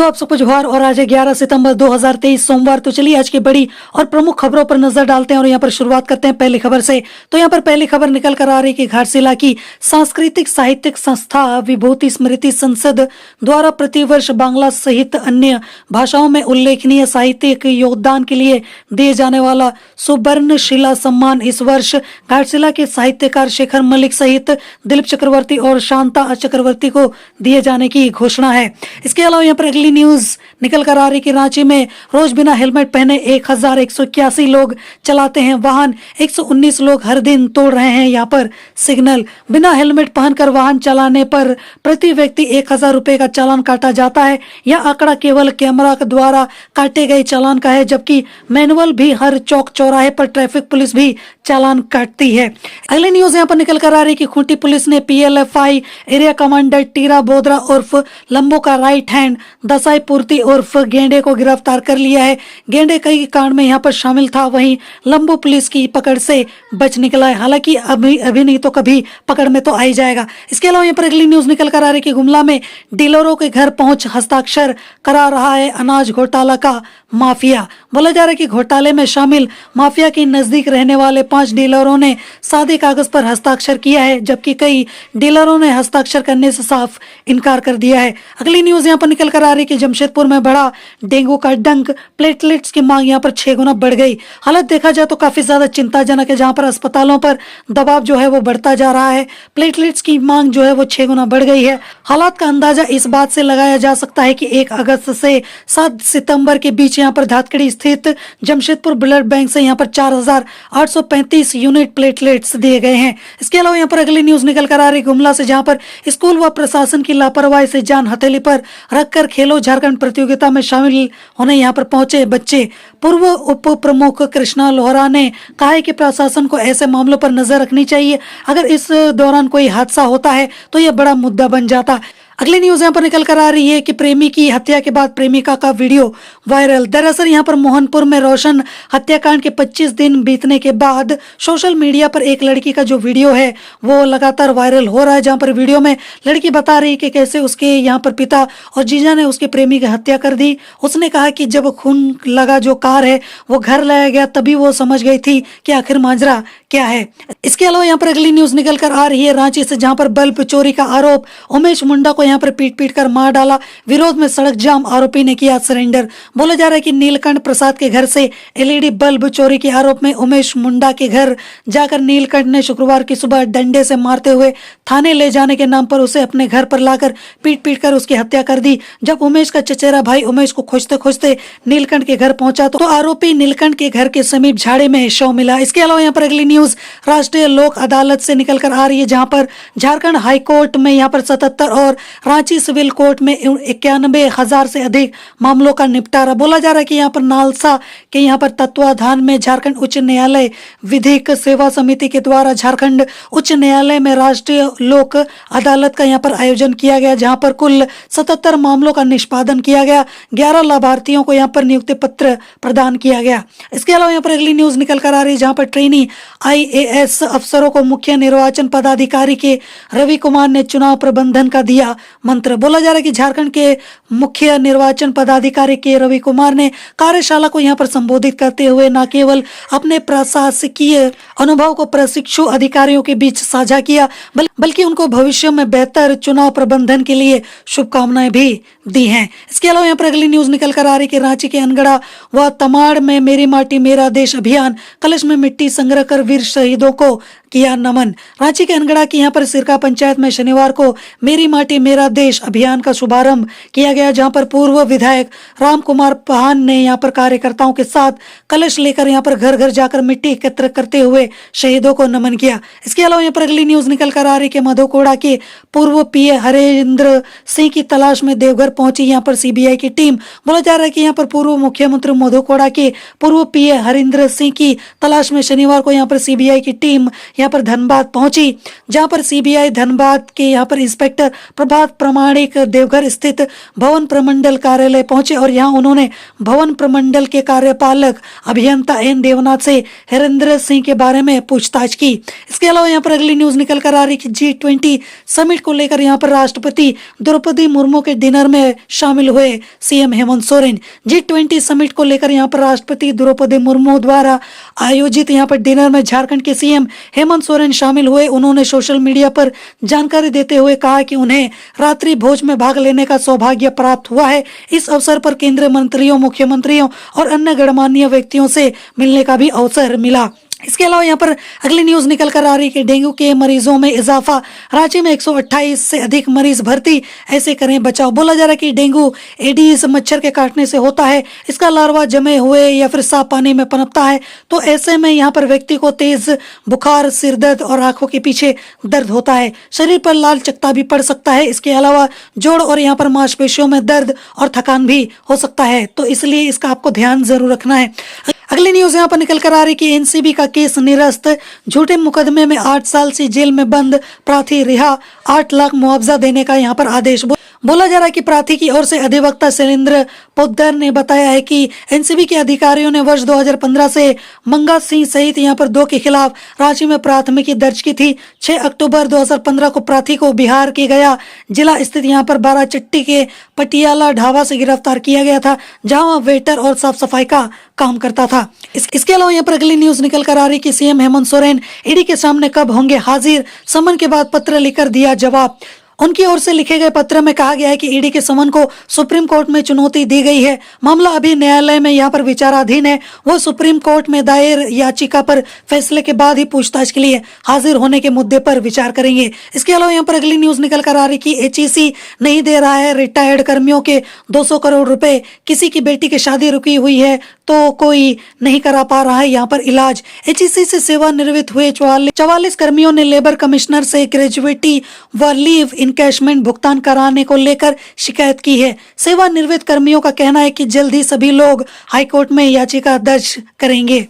दोस्तों आप सबको जोहार और आज है 11 सितंबर 2023 सोमवार। तो चलिए आज की बड़ी और प्रमुख खबरों पर नजर डालते हैं और यहाँ पर शुरुआत करते हैं पहली खबर से। तो यहाँ पर पहली खबर निकल कर आ रही कि घाटशिला की सांस्कृतिक साहित्यिक संस्था विभूति स्मृति संसद द्वारा प्रतिवर्ष बांग्ला सहित अन्य भाषाओं में उल्लेखनीय साहित्यिक योगदान के लिए दिए जाने वाला सुवर्णशिला सम्मान इस वर्ष घाटशिला के साहित्यकार शेखर मलिक सहित दिलीप चक्रवर्ती और शांता चक्रवर्ती को दिए जाने की घोषणा है। इसके अलावा यहाँ पर अगली न्यूज निकल कर आ रही कि रांची में रोज बिना हेलमेट पहने 1181 लोग चलाते हैं वाहन। 119 लोग हर दिन तोड़ रहे हैं यहाँ पर सिग्नल। बिना हेलमेट पहनकर वाहन चलाने पर प्रति व्यक्ति 1000 रुपए का चालान काटा जाता है। यह आंकड़ा केवल कैमरा द्वारा काटे गए चालान का है, जबकि मैनुअल भी हर चौक चौराहे पर ट्रैफिक पुलिस भी चालान काटती है। अगली न्यूज यहाँ पर निकल कर आ रही कि खूंटी पुलिस ने PLFI एरिया कमांडर टीरा बोदरा उर्फ लंबो का राइट हैंड दसाई पूर्ति उर्फ गेंडे को गिरफ्तार कर लिया है। गेंडे कई कांड में यहाँ पर शामिल था, वहीं लंबो पुलिस की पकड़ से बच निकला है। हालांकि अभी नहीं तो कभी पकड़ में तो आ ही जाएगा। इसके अलावा यहाँ पर अगली न्यूज निकल कर आ रही कि गुमला में डीलरों के घर पहुंच हस्ताक्षर करा रहा है अनाज घोटाला का माफिया। बोला जा रहा है कि घोटाले में शामिल माफिया के नजदीक रहने वाले 5 डीलरों ने सादे कागज पर हस्ताक्षर किया है, जबकि कई डीलरों ने हस्ताक्षर करने से साफ इनकार कर दिया है। अगली न्यूज यहाँ पर निकल कर आ रही कि जमशेदपुर में बढ़ा डेंगू का डंक। प्लेटलेट्स की मांग यहाँ पर 6 गुना बढ़ गई। हालत देखा जाए तो काफी ज्यादा चिंताजनक है, जहाँ पर अस्पतालों पर दबाव जो है वो बढ़ता जा रहा है। प्लेटलेट्स की मांग जो है वो 6 गुना बढ़ गई है। हालात का अंदाजा इस बात से लगाया जा सकता है कि 1 अगस्त से 7 सितंबर के बीच यहाँ पर धातकड़ी स्थित जमशेदपुर ब्लड बैंक से यहाँ पर 4835 यूनिट प्लेटलेट्स दिए गए हैं। इसके अलावा यहाँ पर अगली न्यूज निकल कर आ रही गुमला से, जहाँ पर स्कूल व प्रशासन की लापरवाही से जान हथेली पर रखकर खेलो झारखंड प्रतियोगिता में शामिल होने यहाँ पर पहुंचे बच्चे। पूर्व उप प्रमुख कृष्णा लोहरा ने कहा है कि प्रशासन को ऐसे मामलों पर नजर रखनी चाहिए। अगर इस दौरान कोई हादसा होता है तो यह बड़ा मुद्दा बन जाता। अगली न्यूज यहाँ पर निकल कर आ रही है कि प्रेमी की हत्या के बाद प्रेमिका का वीडियो वायरल। दरअसल यहाँ पर मोहनपुर में रोशन हत्याकांड के 25 दिन बीतने के बाद सोशल मीडिया पर एक लड़की का जो वीडियो है वो लगातार वायरल हो रहा है, जहाँ पर वीडियो में लड़की बता रही है कि कैसे उसके यहाँ पर पिता और जीजा ने उसके प्रेमी की हत्या कर दी। उसने कहा कि जब खून लगा जो कार है वो घर लाया गया, तभी वो समझ गई थी कि आखिर माजरा क्या है। इसके अलावा यहाँ पर अगली न्यूज निकल कर आ रही है रांची से, जहाँ पर बल्ब चोरी का आरोप। उमेश मुंडा को यहाँ पर पीट कर मार डाला। विरोध में सड़क जाम, आरोपी ने किया सरेंडर। बोला जा रहा है कि नीलकंठ प्रसाद के घर से LED बल्ब चोरी के आरोप में उमेश मुंडा के घर जाकर नीलकंठ ने शुक्रवार की सुबह डंडे से मारते हुए थाने ले जाने के नाम पर उसे अपने घर पर लाकर पीट कर उसकी हत्या कर दी। जब उमेश का चचेरा भाई उमेश को खोजते खोजते नीलकंठ के घर पहुंचा तो आरोपी नीलकंठ के घर के समीप झाड़े में शव मिला। इसके अलावा यहाँ पर अगली न्यूज राष्ट्रीय लोक अदालत से निकल कर आ रही है, जहाँ पर झारखंड हाईकोर्ट में यहाँ पर 77 और रांची सिविल कोर्ट में 91,000 से अधिक मामलों का निपटारा। बोला जा रहा है कि यहाँ पर नालसा के यहाँ पर तत्वाधान में झारखंड उच्च न्यायालय विधिक सेवा समिति के द्वारा झारखंड उच्च न्यायालय में राष्ट्रीय लोक अदालत का यहाँ पर आयोजन किया गया, जहाँ पर कुल 77 मामलों का निष्पादन किया गया। 11 लाभार्थियों को यहाँ पर नियुक्ति पत्र प्रदान किया गया। इसके अलावा यहाँ पर अगली न्यूज निकल कर आ रही है, जहाँ पर ट्रेनी IAS अफसरों को मुख्य निर्वाचन पदाधिकारी के रवि कुमार ने चुनाव प्रबंधन का दिया मंत्र। बोला जा रहा है कि झारखंड के मुख्य निर्वाचन पदाधिकारी के रवि कुमार ने कार्यशाला को यहाँ पर संबोधित करते हुए न केवल अपने प्रशासकीय अनुभव को प्रशिक्षु अधिकारियों के बीच साझा किया, बल्कि उनको भविष्य में बेहतर चुनाव प्रबंधन के लिए शुभकामनाएं भी दी हैं। इसके अलावा यहाँ पर अगली न्यूज निकल कर आ रही कि रांची के अनगढ़ा व तमाड़ में मेरी माटी मेरा देश अभियान कलश में मिट्टी संग्रह कर वीर शहीदों को किया नमन। रांची के अनगढ़ा की यहाँ पर सिरका पंचायत में शनिवार को मेरी माटी मेरा देश अभियान का शुभारंभ किया गया, जहाँ पर पूर्व विधायक राम कुमार पाहन ने यहाँ पर कार्यकर्ताओं के साथ कलश लेकर यहाँ पर घर घर जाकर मिट्टी एकत्र करते हुए शहीदों को नमन किया। इसके अलावा यहाँ पर अगली न्यूज निकल कर आ रही कि मधुकोड़ा के पूर्व PA हरेंद्र सिंह की तलाश में देवघर पहुंची यहाँ पर CBI की टीम। बोला जा रहा है कि यहाँ पर पूर्व मुख्यमंत्री मधुकोड़ा के पूर्व PA हरेंद्र सिंह की तलाश में शनिवार को यहाँ पर CBI की टीम यहाँ पर धनबाद पहुंची, जहां पर सीबीआई धनबाद के यहाँ पर इंस्पेक्टर प्रभात प्रमाणिक देवघर स्थित भवन प्रमंडल कार्यालय पहुंचे और यहाँ उन्होंने भवन प्रमंडल के कार्यपालक अभियंता एन देवनाथ से हरेंद्र सिंह के बारे में पूछताछ की। इसके अलावा यहाँ पर अगली न्यूज निकल कर आ रही कि G20 समिट को लेकर यहाँ पर राष्ट्रपति द्रौपदी मुर्मू के डिनर में शामिल हुए CM Hemant Soren. G20 summit को लेकर यहाँ पर राष्ट्रपति द्रौपदी मुर्मू द्वारा आयोजित यहाँ पर डिनर में झारखंड के सीएम हेमंत सोरेन शामिल हुए। उन्होंने सोशल मीडिया पर जानकारी देते हुए कहा कि उन्हें रात्रि भोज में भाग लेने का सौभाग्य प्राप्त हुआ है। इस अवसर पर केंद्रीय मंत्रियों, मुख्यमंत्रियों और अन्य गणमान्य व्यक्तियों से मिलने का भी अवसर मिला। इसके अलावा यहाँ पर अगली न्यूज निकल कर आ रही कि डेंगू के मरीजों में इजाफा, रांची में 128 से अधिक मरीज भर्ती, ऐसे करें बचाव। बोला जा रहा है कि डेंगू एडीज मच्छर के काटने से होता है। इसका लार्वा जमे हुए या फिर साफ पानी में पनपता है, तो ऐसे में यहाँ पर व्यक्ति को तेज बुखार, सिर दर्द और आंखों के पीछे दर्द होता है। शरीर पर लाल चकत्ता भी पड़ सकता है। इसके अलावा जोड़ और यहाँ पर मांसपेशियों में दर्द और थकान भी हो सकता है, तो इसलिए इसका आपको ध्यान जरूर रखना है। अगली न्यूज यहाँ पर निकल कर आ रही कि एनसीबी का केस निरस्त, झूठे मुकदमे में 8 साल से जेल में बंद प्रार्थी रिहा, 8 लाख मुआवजा देने का यहाँ पर आदेश। बोला जा रहा है कि प्रार्थी की ओर से अधिवक्ता शैलेंद्र पोद्दार ने बताया है कि एनसीबी के अधिकारियों ने वर्ष 2015 से मंगा सिंह सहित यहाँ पर 2 के खिलाफ रांची में प्राथमिकी दर्ज की थी। 6 अक्टूबर 2015 को प्रार्थी को बिहार के गया जिला स्थित यहाँ पर बाराचट्टी के पटियाला ढाबा से गिरफ्तार किया गया था, जहां वह वेटर और साफ सफाई का काम करता था। इसके अलावा यहाँ पर अगली न्यूज निकल कर आ रही कि सीएम हेमंत सोरेन ईडी के सामने कब होंगे हाजिर, समन के बाद पत्र लिखकर दिया जवाब। उनकी ओर से लिखे गए पत्र में कहा गया है कि ईडी के समन को सुप्रीम कोर्ट में चुनौती दी गई है। मामला अभी न्यायालय में यहाँ पर विचाराधीन है। वो सुप्रीम कोर्ट में दायर याचिका पर फैसले के बाद ही पूछताछ के लिए हाजिर होने के मुद्दे पर विचार करेंगे। इसके अलावा यहाँ पर अगली न्यूज निकल कर आ रही कि एचईसी नहीं दे रहा है रिटायर्ड कर्मियों के 200 करोड़ रुपए। किसी की बेटी की शादी रुकी हुई है तो कोई नहीं करा पा रहा है यहाँ पर इलाज। एचईसी से सेवानिवृत्त हुए 44 कर्मियों ने लेबर कमिश्नर से ग्रेजुएटी व लीव इनकैशमेंट भुगतान कराने को लेकर शिकायत की है। सेवानिवृत्त कर्मियों का कहना है कि जल्द ही सभी लोग हाईकोर्ट में याचिका दर्ज करेंगे।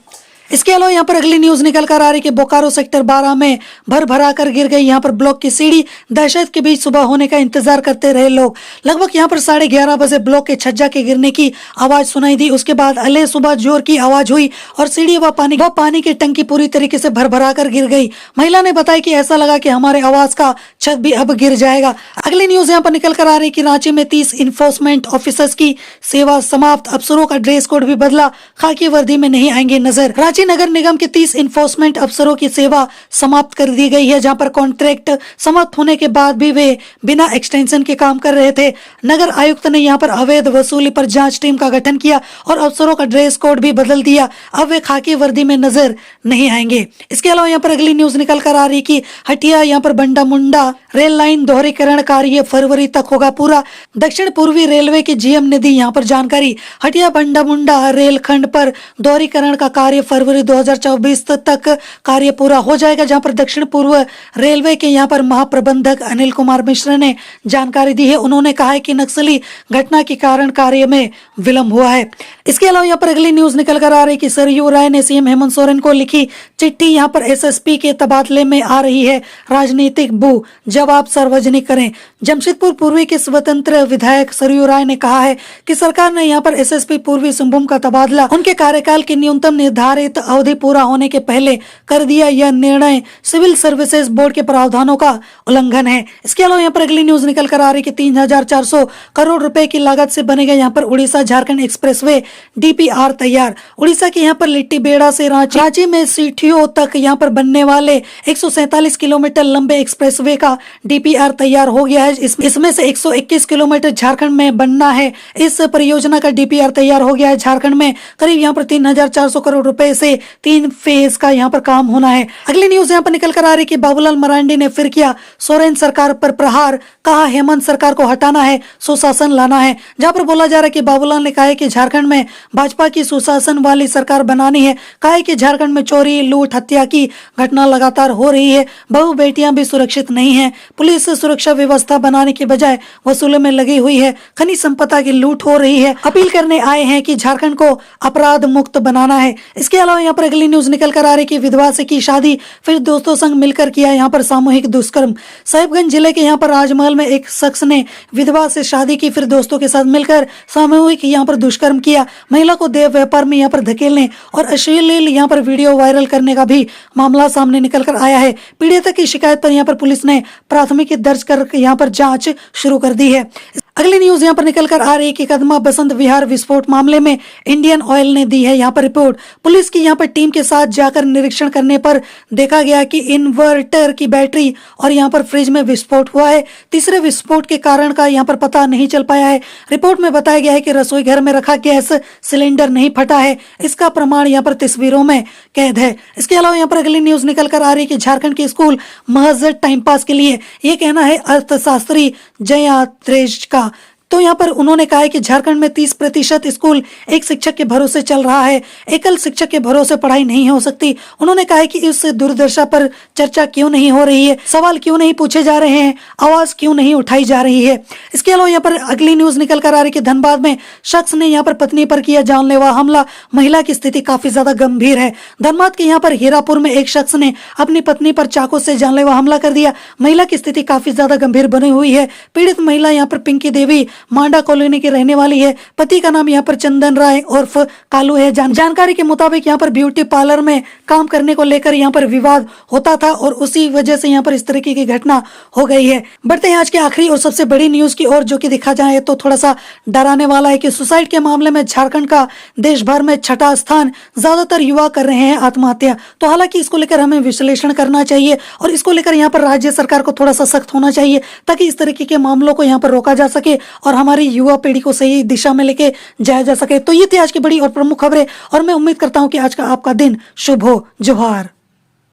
इसके अलावा यहाँ पर अगली न्यूज निकल कर आ रही कि बोकारो सेक्टर 12 में भरा कर गिर गई यहाँ पर ब्लॉक की सीढ़ी। दहशत के बीच सुबह होने का इंतजार करते रहे लोग। लगभग यहाँ पर 11:30 बजे ब्लॉक के छज्जा के गिरने की आवाज सुनाई दी। उसके बाद अले सुबह जोर की आवाज हुई और सीढ़ी व पानी की टंकी पूरी तरीके से भरा कर गिर गई। महिला ने बताया कि ऐसा लगा कि हमारे आवाज का छत भी अब गिर जाएगा। अगली न्यूज यहाँ पर निकल कर आ रही कि रांची में 30 इन्फोर्समेंट ऑफिसर्स की सेवा समाप्त। अफसरों का ड्रेस कोड भी बदला, खाकी वर्दी में नहीं आएंगे नजर। रांची नगर निगम के 30 इन्फोर्समेंट अफसरों की सेवा समाप्त कर दी गई है, जहां पर कॉन्ट्रैक्ट समाप्त होने के बाद भी वे बिना एक्सटेंशन के काम कर रहे थे। नगर आयुक्त ने यहां पर अवैध वसूली पर जांच टीम का गठन किया और अफसरों का ड्रेस कोड भी बदल दिया। अब वे खाकी वर्दी में नजर नहीं आएंगे। इसके अलावा यहाँ पर अगली न्यूज निकल कर आ रही कि हटिया यहाँ पर बंडा मुंडा रेल लाइन दोहरीकरण कार्य फरवरी तक होगा पूरा। दक्षिण पूर्वी रेलवे के जीएम ने दी यहाँ पर जानकारी। हटिया बंडा मुंडा रेल खंड पर दोहरीकरण का कार्य फरवरी 2024 तक कार्य पूरा हो जाएगा, जहां पर दक्षिण पूर्व रेलवे के यहाँ पर महाप्रबंधक अनिल कुमार मिश्र ने जानकारी दी है। उन्होंने कहा है कि नक्सली घटना के कारण कार्य में विलंब हुआ है। इसके अलावा यहाँ पर अगली न्यूज निकल कर आ रही कि सरयू राय ने सीएम हेमंत सोरेन को लिखी चिट्ठी। यहाँ पर एसएसपी के तबादले में आ रही है राजनीतिक बू, जवाब सार्वजनिक करें। जमशेदपुर पूर्वी के स्वतंत्र विधायक सरयू राय ने कहा है कि सरकार ने यहाँ पर एसएसपी पूर्वी सिंहभूम का तबादला उनके कार्यकाल के न्यूनतम निर्धारित अवधि पूरा होने के पहले कर दिया। यह निर्णय सिविल सर्विसेज बोर्ड के प्रावधानों का उल्लंघन है। इसके अलावा यहाँ पर अगली न्यूज निकल कर आ रही कि 3400 करोड़ रुपए की लागत से बनेगा यहाँ पर उड़ीसा झारखंड एक्सप्रेसवे डीपीआर तैयार। उड़ीसा के यहाँ पर लिट्टीबेड़ा से रांची में सीठियों तक यहाँ पर बनने वाले 147 किलोमीटर लंबे एक्सप्रेसवे का डीपीआर तैयार हो गया है। इसमें से 121 किलोमीटर झारखंड में बनना है। इस परियोजना का डीपीआर तैयार हो गया है। झारखंड में करीब यहाँ पर 3400 करोड़ रुपए से 3 फेज का यहाँ पर काम होना है। अगली न्यूज यहाँ पर निकल कर आ रही कि बाबूलाल मरांडी ने फिर किया सोरेन सरकार पर प्रहार। कहा हेमंत सरकार को हटाना है, सुशासन लाना है। जहाँ पर बोला जा रहा है कि बाबूलाल ने कहा है कि झारखंड में भाजपा की सुशासन वाली सरकार बनानी है। कहा है कि झारखंड में चोरी, लूट, हत्या की घटना लगातार हो रही है। बहु बेटियां भी सुरक्षित नहीं है। पुलिस सुरक्षा व्यवस्था बनाने के बजाय वसूलों में लगी हुई है। खनिज संपदा की लूट हो रही है। अपील करने आए हैं कि झारखंड को अपराध मुक्त बनाना है। इसके अलावा यहाँ पर अगली न्यूज निकल कर आ रही कि विधवा से की शादी, फिर दोस्तों संग मिलकर किया यहाँ पर सामूहिक दुष्कर्म। साहिबगंज जिले के यहाँ पर राजमहल में एक शख्स ने विधवा से शादी की, फिर दोस्तों के साथ मिलकर सामूहिक यहाँ पर दुष्कर्म किया। महिला को देह व्यापार में यहाँ पर धकेलने और अश्लील यहाँ पर वीडियो वायरल करने का भी मामला सामने निकल कर आया है। पीड़िता की शिकायत पर यहाँ पर पुलिस ने प्राथमिकी दर्ज कर यहाँ पर जांच शुरू कर दी है। अगली न्यूज यहाँ पर निकल कर आ रही है कि कदमा बसंत विहार विस्फोट मामले में इंडियन ऑयल ने दी है यहाँ पर रिपोर्ट। पुलिस की यहाँ पर टीम के साथ जाकर निरीक्षण करने पर देखा गया कि इन्वर्टर की बैटरी और यहाँ पर फ्रिज में विस्फोट हुआ है। तीसरे विस्फोट के कारण का यहाँ पर पता नहीं चल पाया है। रिपोर्ट में बताया गया है कि रसोई घर में रखा गैस सिलेंडर नहीं फटा है। इसका प्रमाण यहाँ पर तस्वीरों में कैद है। इसके अलावा यहाँ पर अगली न्यूज निकल कर आ रही है कि झारखंड के स्कूल महज टाइम पास के लिए, ये कहना है अर्थशास्त्री जयात्रेश का। तो यहाँ पर उन्होंने कहा है कि झारखंड में 30% स्कूल एक शिक्षक के भरोसे चल रहा है। एकल शिक्षक के भरोसे पढ़ाई नहीं हो सकती। उन्होंने कहा है कि इस दुर्दशा पर चर्चा क्यों नहीं हो रही है, सवाल क्यों नहीं पूछे जा रहे हैं, आवाज क्यों नहीं उठाई जा रही है। इसके अलावा यहाँ पर अगली न्यूज निकल कर आ रही है कि धनबाद में शख्स ने यहाँ पर पत्नी पर किया जानलेवा हमला। महिला की स्थिति काफी ज्यादा गंभीर है। धनबाद के यहाँ पर हीरापुर में एक शख्स ने अपनी पत्नी पर चाकू से जानलेवा हमला कर दिया। महिला की स्थिति काफी ज्यादा गंभीर बनी हुई है। पीड़ित महिला यहाँ पर पिंकी देवी मांडा कॉलोनी की रहने वाली है। पति का नाम यहाँ पर चंदन राय उर्फ कालू है। जानकारी के मुताबिक यहाँ पर ब्यूटी पार्लर में काम करने को लेकर यहाँ पर विवाद होता था और उसी वजह से यहाँ पर इस तरीके की घटना हो गई है। बढ़ते हैं आज की आखिरी और सबसे बड़ी न्यूज की ओर, जो कि दिखा जाए तो थोड़ा सा डराने वाला है कि सुसाइड के मामले में झारखंड का देश भर में 6ठा स्थान। ज्यादातर युवा कर रहे हैं आत्महत्या। तो हालांकि इसको लेकर हमें विश्लेषण करना चाहिए और इसको लेकर यहाँ पर राज्य सरकार को थोड़ा सा सख्त होना चाहिए ताकि इस तरीके के मामलों को यहाँ पर रोका जा सके और हमारी युवा पीढ़ी को सही दिशा में लेके जाया जा सके। तो ये थी आज की बड़ी और प्रमुख खबरें और मैं उम्मीद करता हूं कि आज का आपका दिन शुभ हो। जोहार।